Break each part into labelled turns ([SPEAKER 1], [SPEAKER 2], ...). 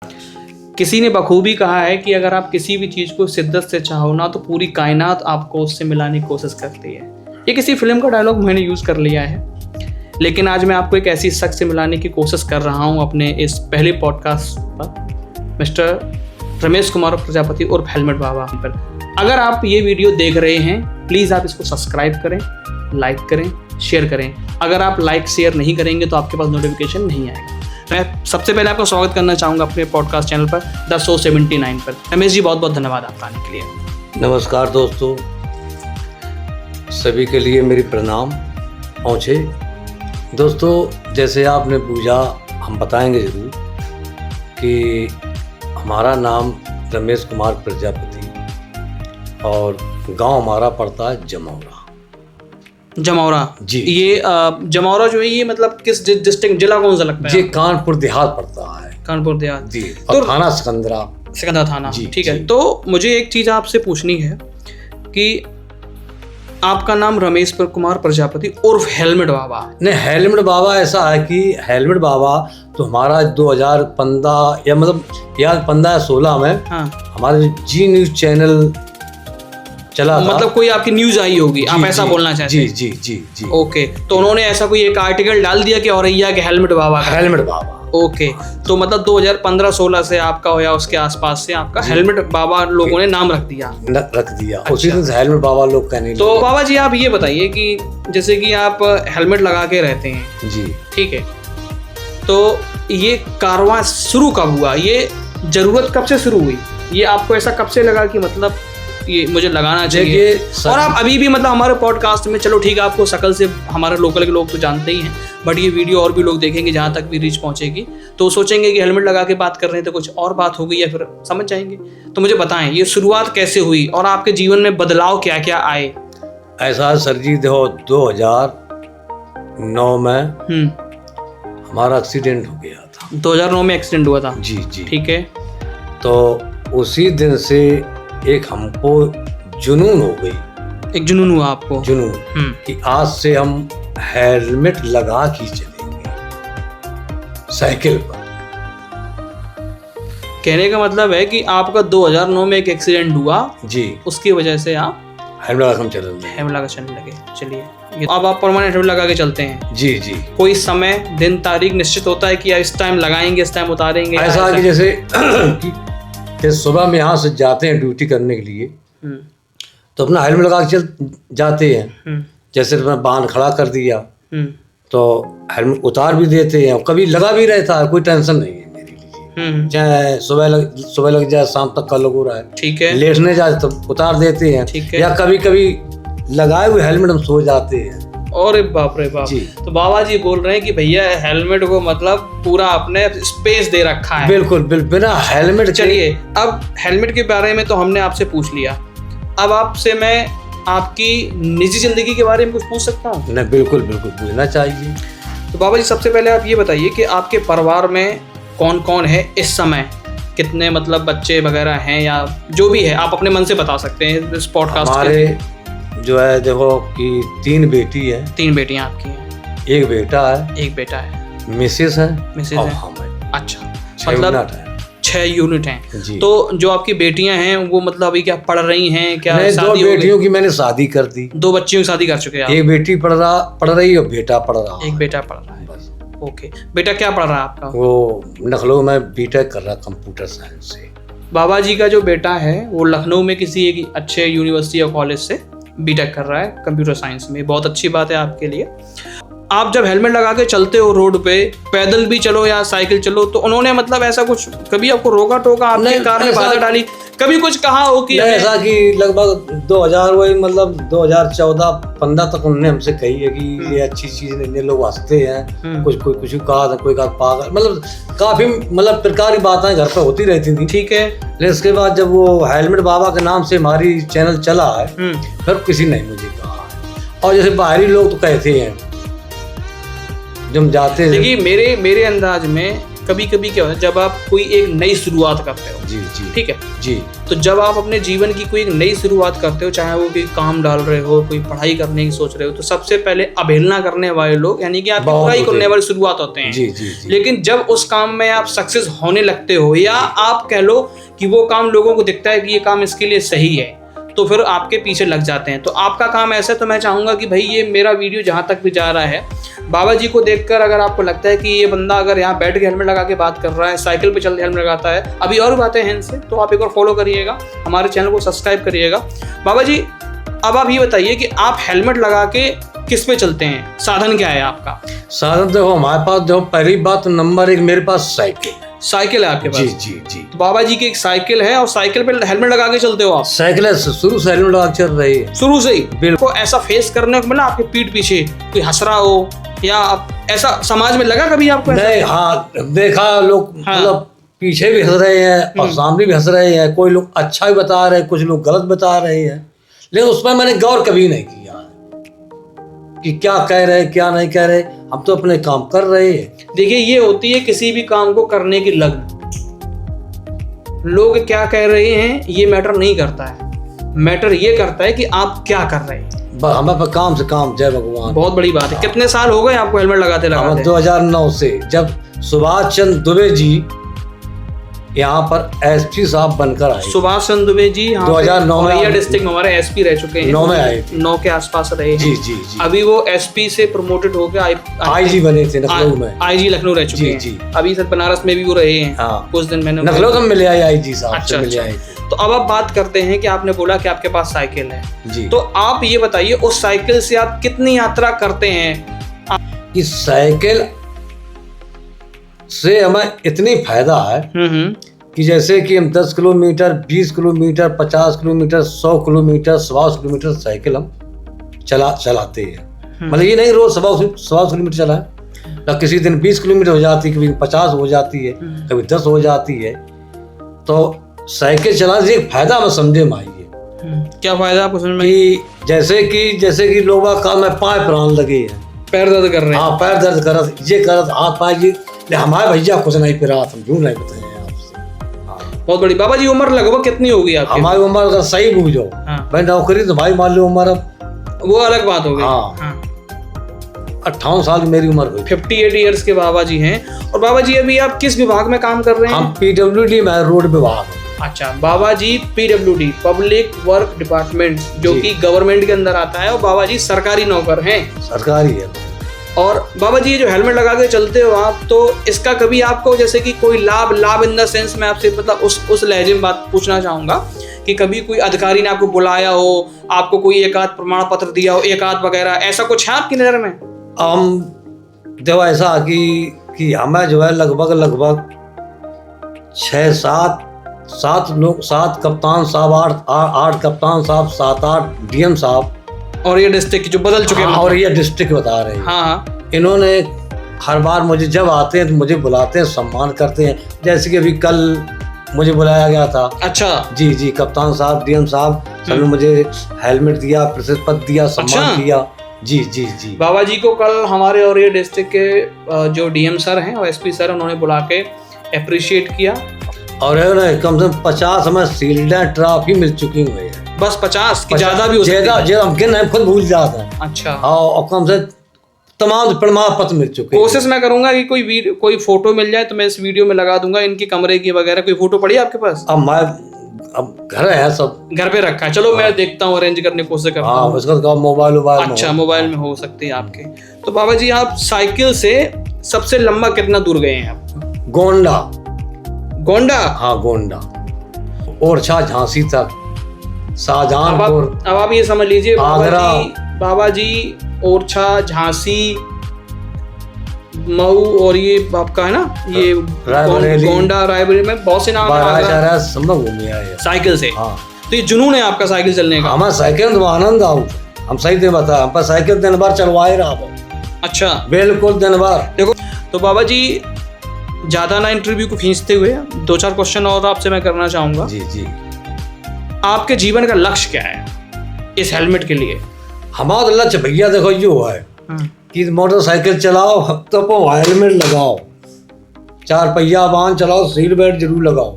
[SPEAKER 1] किसी ने बखूबी कहा है कि अगर आप किसी भी चीज़ को शिद्दत से चाहो ना तो पूरी कायनात आपको उससे मिलाने की कोशिश करती है। ये किसी फिल्म का डायलॉग मैंने यूज़ कर लिया है, लेकिन आज मैं आपको एक ऐसी शख्स से मिलाने की कोशिश कर रहा हूँ अपने इस पहले पॉडकास्ट पर, मिस्टर रमेश कुमार प्रजापति उर्फ हेलमेट बाबा पर। अगर आप ये वीडियो देख रहे हैं, प्लीज़ आप इसको सब्सक्राइब करें, लाइक करें, शेयर करें। अगर आप लाइक शेयर नहीं करेंगे तो आपके पास नोटिफिकेशन नहीं आएगा। मैं सबसे पहले आपका स्वागत करना चाहूँगा अपने पॉडकास्ट चैनल पर द शो 79 पर। रमेश जी, बहुत बहुत धन्यवाद आपका आने के लिए।
[SPEAKER 2] नमस्कार दोस्तों, सभी के लिए मेरी प्रणाम पहुँचे। दोस्तों, जैसे आपने पूछा, हम बताएंगे ज़रूर कि हमारा नाम रमेश कुमार प्रजापति और गांव हमारा पड़ता है जमौरा।
[SPEAKER 1] जमौरा
[SPEAKER 2] जी।
[SPEAKER 1] ये जमौरा जो है ये मतलब किस डिस्ट्रिक्ट, जिला कौन सा लगता है?
[SPEAKER 2] ये कानपुर देहात पड़ता है।
[SPEAKER 1] कानपुर देहात
[SPEAKER 2] जी। और तो थाना
[SPEAKER 1] सिकंदरा थाना। ठीक है।
[SPEAKER 2] जी।
[SPEAKER 1] तो मुझे एक चीज़ आपसे पूछनी है कि आपका नाम रमेश कुमार प्रजापति उर्फ हेलमेट बाबा।
[SPEAKER 2] नहीं, हेलमेट बाबा ऐसा है कि हेलमेट बाबा तो हमारा 2015 या मतलब याद 15 या 16 में हमारे जी न्यूज़ चैनल चला था।
[SPEAKER 1] मतलब कोई आपकी न्यूज़ आई होगी, आप ऐसा बोलना चाहते हैं?
[SPEAKER 2] जी जी जी।
[SPEAKER 1] ओके, तो उन्होंने ऐसा कोई एक आर्टिकल डाल दिया कि औरैया के हेलमेट बाबा का।
[SPEAKER 2] हेलमेट बाबा।
[SPEAKER 1] ओके, तो मतलब 2015-16 से आपका हो या उसके आसपास से आपका हेलमेट बाबा लोगों ने नाम रख दिया।
[SPEAKER 2] अच्छा। उसी दिन से हेलमेट बाबा लोग कहने लगे।
[SPEAKER 1] तो बाबा जी, आप ये बताइए कि जैसे कि आप हेलमेट लगा के रहते हैं
[SPEAKER 2] जी, ठीक
[SPEAKER 1] है, तो ये कारवां शुरू कब हुआ? ये जरूरत कब से शुरू हुई? ये आपको ऐसा कब से लगा कि मतलब ये मुझे लगाना चाहिए? और आप अभी भी मतलब हमारे पॉडकास्ट में, चलो ठीक है, आपको शकल से हमारे लोकल के लोग तो जानते ही हैं, बट ये वीडियो और भी लोग देखेंगे, जहाँ तक भी रीच पहुँचेगी तो सोचेंगे कि हेलमेट लगा के बात कर रहे हैं तो कुछ और बात हो गई, या फिर समझ जाएंगे। तो मुझे बताएं, ये शुरुआत कैसे हुई और आपके जीवन में बदलाव क्या क्या आए?
[SPEAKER 2] ऐसा सर जी, देखो 2009 में हमारा एक्सीडेंट हो गया था।
[SPEAKER 1] 2009 में एक्सीडेंट हुआ था?
[SPEAKER 2] जी जी।
[SPEAKER 1] ठीक है।
[SPEAKER 2] तो उसी दिन से एक हमको जुनून हो गई।
[SPEAKER 1] एक जुनून हुआ आपको?
[SPEAKER 2] जुनून कि आज से हम हेलमेट लगा के चलेंगे साइकिल पर। कहने
[SPEAKER 1] का मतलब है कि आपका 2009 में एक एक्सीडेंट हुआ
[SPEAKER 2] जी,
[SPEAKER 1] उसकी वजह से आप
[SPEAKER 2] हेलमेट लगा के चलने लगे।
[SPEAKER 1] चलिए, अब आप परमानेंट हेलमेट लगा के चलते हैं?
[SPEAKER 2] जी जी।
[SPEAKER 1] कोई समय, दिन, तारीख निश्चित होता है कि इस टाइम लगाएंगे, इस टाइम उतारेंगे?
[SPEAKER 2] ऐसा कि जैसे सुबह में यहाँ से जाते हैं ड्यूटी करने के लिए, तो अपना हेलमेट लगा के चल जाते हैं। जैसे अपना वाहन खड़ा कर दिया तो हेलमेट उतार भी देते हैं, कभी लगा भी रहता है, कोई टेंशन नहीं है मेरे लिए। चाहे सुबह लग जाए, शाम तक का लग रहा है, ठीक है, लेटने जाए तो उतार देते हैं, या कभी कभी लगाए हुए हेलमेट हम सो जाते हैं।
[SPEAKER 1] और बाप रे बाप। तो बाबा जी बोल रहे हैं कि भैया हेलमेट को मतलब पूरा अपने स्पेस दे रखा है।
[SPEAKER 2] बिल्कुल बिल्कुल, बिना हेलमेट।
[SPEAKER 1] चलिए, अब हेलमेट के बारे में तो हमने आपसे पूछ लिया, अब आपसे मैं आपकी निजी जिंदगी के बारे में कुछ पूछ सकता हूँ?
[SPEAKER 2] नहीं, बिल्कुल बिल्कुल पूछना चाहिए।
[SPEAKER 1] तो बाबा जी, सबसे पहले आप ये बताइए कि आपके परिवार में कौन कौन है इस समय? कितने मतलब बच्चे वगैरह हैं, या जो भी है आप अपने मन से बता सकते हैं इस पॉडकास्ट।
[SPEAKER 2] हमारे जो है देखो कि 3 बेटी है।
[SPEAKER 1] 3 बेटियां आपकी हैं?
[SPEAKER 2] एक बेटा है।
[SPEAKER 1] एक बेटा है।
[SPEAKER 2] मिसेस है।
[SPEAKER 1] मिसेस है।
[SPEAKER 2] हम है।
[SPEAKER 1] अच्छा, मतलब 6 यूनिट हैं। तो जो आपकी बेटियां हैं वो मतलब अभी क्या पढ़ रही हैं? क्या शादी?
[SPEAKER 2] 2 बेटियों की मैंने शादी कर दी।
[SPEAKER 1] 2 बच्चियों की शादी कर चुके हैं?
[SPEAKER 2] एक बेटी पढ़ रही है और बेटा पढ़ रहा है।
[SPEAKER 1] एक बेटा पढ़ रहा है। ओके, बेटा क्या पढ़ रहा है आपका?
[SPEAKER 2] वो लखनऊ में बीटेक कर रहा है कंप्यूटर साइंस से।
[SPEAKER 1] बाबा जी का जो बेटा है वो लखनऊ में किसी एक अच्छे यूनिवर्सिटी या कॉलेज से बीटेक कर रहा है कंप्यूटर साइंस में। बहुत अच्छी बात है आपके लिए। आप जब हेलमेट लगा के चलते हो रोड पे, पैदल भी चलो या साइकिल चलो, तो उन्होंने मतलब ऐसा कुछ कभी आपको रोका टोका, आपने कार में बाधा डाली, कभी कुछ कहा हो कि
[SPEAKER 2] ऐसा कि लगभग 2000 वही मतलब 2014-15 तक उन्होंने हमसे कही है कि ये अच्छी चीज नहीं, लोग हंसते हैं, कुछ कहा, कोई कहा पागल, मतलब काफी मतलब प्रकार की बातें घर पे होती रहती थी। ठीक है। लेकिन इसके बाद जब वो हेलमेट बाबा के नाम से हमारी चैनल चला है, फिर किसी ने मुझे कहा है। और जैसे बाहरी लोग तो कहते हैं जब जाते हैं।
[SPEAKER 1] देखिए, मेरे अंदाज में कभी कभी क्या होता है, जब आप कोई एक नई शुरुआत करते हो,
[SPEAKER 2] जी जी
[SPEAKER 1] ठीक है
[SPEAKER 2] जी,
[SPEAKER 1] तो जब आप अपने जीवन की कोई एक नई शुरुआत करते हो, चाहे वो कोई काम डाल रहे हो, कोई पढ़ाई करने की सोच रहे हो, तो सबसे पहले अवहेलना करने वाले लोग यानी कि आपकी
[SPEAKER 2] बहुत
[SPEAKER 1] बुराई
[SPEAKER 2] होते
[SPEAKER 1] करने
[SPEAKER 2] हैं।
[SPEAKER 1] वाले शुरुआत होते हैं।
[SPEAKER 2] जी जी जी,
[SPEAKER 1] लेकिन जब उस काम में आप सक्सेस होने लगते हो, या आप कह लो कि वो काम लोगों को दिखता है कि ये काम इसके लिए सही है, तो फिर आपके पीछे लग जाते हैं। तो आपका काम ऐसा है, तो मैं चाहूंगा कि भाई ये मेरा वीडियो जहाँ तक भी जा रहा है, बाबा जी को देखकर अगर आपको लगता है कि ये बंदा अगर यहाँ बैठ के हेलमेट लगा के बात कर रहा है, साइकिल पे चलते हेलमेट लगाता है, अभी और बातें हैं इनसे, तो आप एक और फॉलो करिएगा, हमारे चैनल को सब्सक्राइब करिएगा। बाबा जी अब आप ये बताइए कि आप हेलमेट लगा के किस पे चलते हैं, साधन क्या है आपका?
[SPEAKER 2] साधन देखो हमारे पास, देखो पहली बात नंबर 1 मेरे पास साइकिल
[SPEAKER 1] है आपके पास?
[SPEAKER 2] जी जी जी,
[SPEAKER 1] तो बाबा जी की एक साइकिल है और साइकिल पे हेलमेट लगा के चलते हो आप?
[SPEAKER 2] साइकिल है, शुरू से हेलमेट लगा के चल रही है
[SPEAKER 1] शुरू से ही?
[SPEAKER 2] बिल्कुल।
[SPEAKER 1] को ऐसा फेस करने को मिला आपके पीठ पीछे कोई हंस रहा हो, या ऐसा समाज में लगा कभी आपको ऐसा?
[SPEAKER 2] नहीं, हाँ देखा लोग,
[SPEAKER 1] हाँ।
[SPEAKER 2] मतलब पीछे भी हंस रहे हैं और सामने भी हंस रहे हैं, कोई लोग अच्छा भी बता रहे हैं, कुछ लोग गलत बता रहे हैं, लेकिन उसमें मैंने गौर कभी नहीं किया कि क्या कह रहे हैं क्या नहीं कह रहे, हम तो अपने काम कर रहे हैं।
[SPEAKER 1] देखिए ये होती है किसी भी काम को करने की लगन। लोग क्या कह रहे हैं ये मैटर नहीं करता है, मैटर ये करता है कि आप क्या कर रहे हैं।
[SPEAKER 2] हमें पर काम से काम, जय भगवान।
[SPEAKER 1] बहुत बड़ी बात है। कितने साल हो गए आपको हेलमेट लगाते लगाते?
[SPEAKER 2] 2009 से, जब सुभाष चंद्र दुबे जी यहाँ पर एसपी साहब बनकर आए।
[SPEAKER 1] सुभाष चंद्र दुबे जी
[SPEAKER 2] 2009 में
[SPEAKER 1] औरैया डिस्ट्रिक्ट में हमारे एसपी रह चुके हैं।
[SPEAKER 2] 9 में आए थे।
[SPEAKER 1] 9 के आसपास रहे हैं।
[SPEAKER 2] जी जी जी,
[SPEAKER 1] अभी वो एसपी से प्रमोटेड होकर
[SPEAKER 2] आईजी बने थे लखनऊ में।
[SPEAKER 1] आईजी लखनऊ रह चुके हैं।
[SPEAKER 2] जी।
[SPEAKER 1] अभी सर बनारस में भी वो रहे हैं।
[SPEAKER 2] हाँ,
[SPEAKER 1] कुछ दिन मैंने
[SPEAKER 2] लखनऊ में मिले आए आईजी साहब से मिले आए थे।
[SPEAKER 1] तो अब आप बात करते हैं कि आपने बोला कि आपके पास साइकिल है
[SPEAKER 2] जी,
[SPEAKER 1] तो आप ये बताइए उस साइकिल से आप कितनी यात्रा करते हैं?
[SPEAKER 2] इस साइकिल से हमें इतनी फायदा है कि जैसे कि हम 10 kilometre, 20 kilometre, 50 kilometre, 100 kilometre, 125 kilometre cycle हम चलाते हैं। मतलब ये नहीं रोज 125 किलोमीटर चला है, ना किसी दिन 20 किलोमीटर हो जाती है, कभी 50 हो जाती है, कभी 10 हो जाती है। तो साइकिल चलाने से एक फायदा हमें समझे में आई है।
[SPEAKER 1] क्या फायदा आपको समझ में?
[SPEAKER 2] कि जैसे कि लोगों का काम है, पाँव प्राण लगे हैं,
[SPEAKER 1] पैर दर्द कर रहे हैं।
[SPEAKER 2] हाँ पैर दर्द कर, ये कर, हाथ पाए, ये हमारे भैया कुछ नहीं पिरा, हम क्यों नहीं बताए आपसे।
[SPEAKER 1] बहुत बड़ी। बाबा जी उम्र लगभग कितनी होगी आपकी?
[SPEAKER 2] हमारी उम्र अगर सही बूझो, भाई नौकरी तो भाई मान लो उम्र अब
[SPEAKER 1] वो अलग बात हो गई।
[SPEAKER 2] हाँ। 58 साल की मेरी उम्र हुई।
[SPEAKER 1] 58 ईयर्स के बाबा जी हैं। और बाबा जी अभी आप किस विभाग में काम कर रहे हैं?
[SPEAKER 2] हम PWD में, रोड विभाग।
[SPEAKER 1] अच्छा, बाबा जी PWD पब्लिक वर्क डिपार्टमेंट, जो कि गवर्नमेंट के अंदर आता है, और बाबा जी सरकारी नौकर हैं।
[SPEAKER 2] सरकारी है।
[SPEAKER 1] और बाबा जी ये जो हेलमेट लगा के चलते हो आप, तो इसका कभी आपको जैसे कि कोई लाभ इन द सेंस, मैं आपसे मतलब उस लहजे में बात पूछना चाहूंगा कि कभी कोई अधिकारी ने आपको बुलाया हो, आपको कोई एक आध प्रमाण पत्र दिया हो, एक आध वगैरह, ऐसा कुछ है आपकी नजर में?
[SPEAKER 2] हम देखो ऐसा कि हमें जो है लगभग 6-7 लोग, 7 कप्तान साहब, 8 कप्तान साहब, 7-8 DM साहब,
[SPEAKER 1] और ये डिस्ट्रिक्ट जो बदल चुके हैं।
[SPEAKER 2] और ये डिस्ट्रिक्ट बता रहे हैं।
[SPEAKER 1] हाँ।
[SPEAKER 2] इन्होंने हर बार मुझे जब आते हैं तो मुझे बुलाते हैं, सम्मान करते हैं। जैसे कि अभी कल मुझे बुलाया गया था।
[SPEAKER 1] अच्छा।
[SPEAKER 2] जी, कप्तान साहब, DM साहब सबने मुझे हेलमेट दिया, प्रशस्ति पत्र दिया, सम्मान दिया। जी।
[SPEAKER 1] बाबा जी को कल हमारे और ये डिस्ट्रिक्ट के जो DM सर हैं और SP सर, उन्होंने बुला के अप्रिशिएट किया।
[SPEAKER 2] और है ना, कम से कम 50 हमें शील्डें, ट्रॉफी मिल चुकी हुई है।
[SPEAKER 1] बस 50 की ज्यादा भी हो सकती है?
[SPEAKER 2] ज्यादा हम गिन खुद भूल जाते हैं।
[SPEAKER 1] अच्छा।
[SPEAKER 2] और कम से तमाम प्रमाण पत्र मिल चुके हैं।
[SPEAKER 1] कोशिश मैं करूंगा कि कोई फोटो मिल जाए तो मैं इस वीडियो में लगा दूंगा, इनकी कमरे की वगैरह। कोई फोटो पड़ी है आपके पास?
[SPEAKER 2] अब घर है, सब घर
[SPEAKER 1] पे रखा है। चलो मैं देखता हूँ, अरेंज करने की कोशिश करता हूँ।
[SPEAKER 2] उसका मोबाइल।
[SPEAKER 1] अच्छा, मोबाइल में हो सकती है आपके। तो बाबा जी आप साइकिल से सबसे लंबा कितना दूर गए हैं आप? गोंडा? हाँ,
[SPEAKER 2] गोंडा, ओरछा, झांसी तक, शाहजहानपुर।
[SPEAKER 1] अब आप ये समझ लीजिए बाबा जी ओरछा, झांसी, मऊ, और ये आपका है ना ये गोंडा, रायबरेली में बहुत से नाम
[SPEAKER 2] है
[SPEAKER 1] साइकिल से।
[SPEAKER 2] हाँ।
[SPEAKER 1] तो ये जुनून है आपका साइकिल चलने का?
[SPEAKER 2] हमारा साइकिल तो आनंद आओ, हम सही दे बता, हम पर साइकिल दिन भर चलवाए रहा।
[SPEAKER 1] अच्छा,
[SPEAKER 2] बिल्कुल दिन भर।
[SPEAKER 1] देखो तो बाबा जी ज्यादा ना इंटरव्यू को खींचते हुए 2-4 क्वेश्चन और आपसे मैं करना चाहूंगा।
[SPEAKER 2] जी।
[SPEAKER 1] आपके जीवन का लक्ष्य क्या है इस हेलमेट के लिए?
[SPEAKER 2] हमारा लक्ष्य भैया देखो यो है कि मोटरसाइकिल चलाओ तो हेलमेट लगाओ, 4 पहिया वाहन चलाओ, सीट बेल्ट जरूर लगाओ,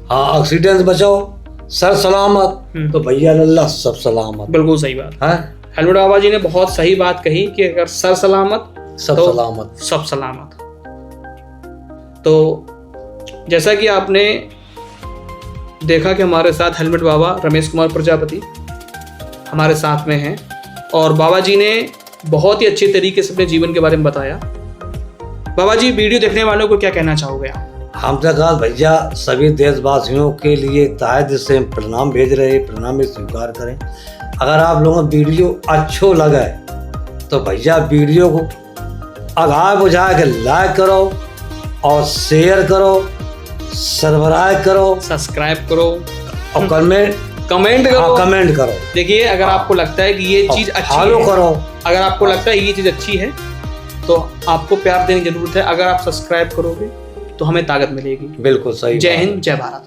[SPEAKER 2] हाँ एक्सीडेंट से बचाओ, सर सलामत तो भैया अल्लाह सब सलामत।
[SPEAKER 1] बिल्कुल सही बात
[SPEAKER 2] है।
[SPEAKER 1] हेलमेट बाबा जी ने बहुत सही बात कही कि अगर सर सलामत
[SPEAKER 2] सब
[SPEAKER 1] तो
[SPEAKER 2] सलामत,
[SPEAKER 1] सब सलामत। तो जैसा कि आपने देखा कि हमारे साथ हेलमेट बाबा रमेश कुमार प्रजापति हमारे साथ में हैं और बाबा जी ने बहुत ही अच्छे तरीके से अपने जीवन के बारे में बताया। बाबा जी, वीडियो देखने वालों को क्या कहना चाहोगे आप?
[SPEAKER 2] हम तो कहा भैया सभी देशवासियों के लिए तहे दिल से प्रणाम भेज रहे, प्रणाम में स्वीकार करें। अगर आप लोगों को वीडियो अच्छो लगे तो भैया वीडियो को आगाह बुझा के लाइक करो और शेयर करो, सब्सक्राइब करो, और कमेंट करो।
[SPEAKER 1] देखिए, अगर आपको लगता है कि ये चीज अच्छी
[SPEAKER 2] फॉलो
[SPEAKER 1] है,
[SPEAKER 2] करो,
[SPEAKER 1] अगर आपको लगता है ये चीज अच्छी है तो आपको प्यार देने की जरूरत है। अगर आप सब्सक्राइब करोगे तो हमें ताकत मिलेगी।
[SPEAKER 2] बिल्कुल सही।
[SPEAKER 1] जय हिंद, जय भारत।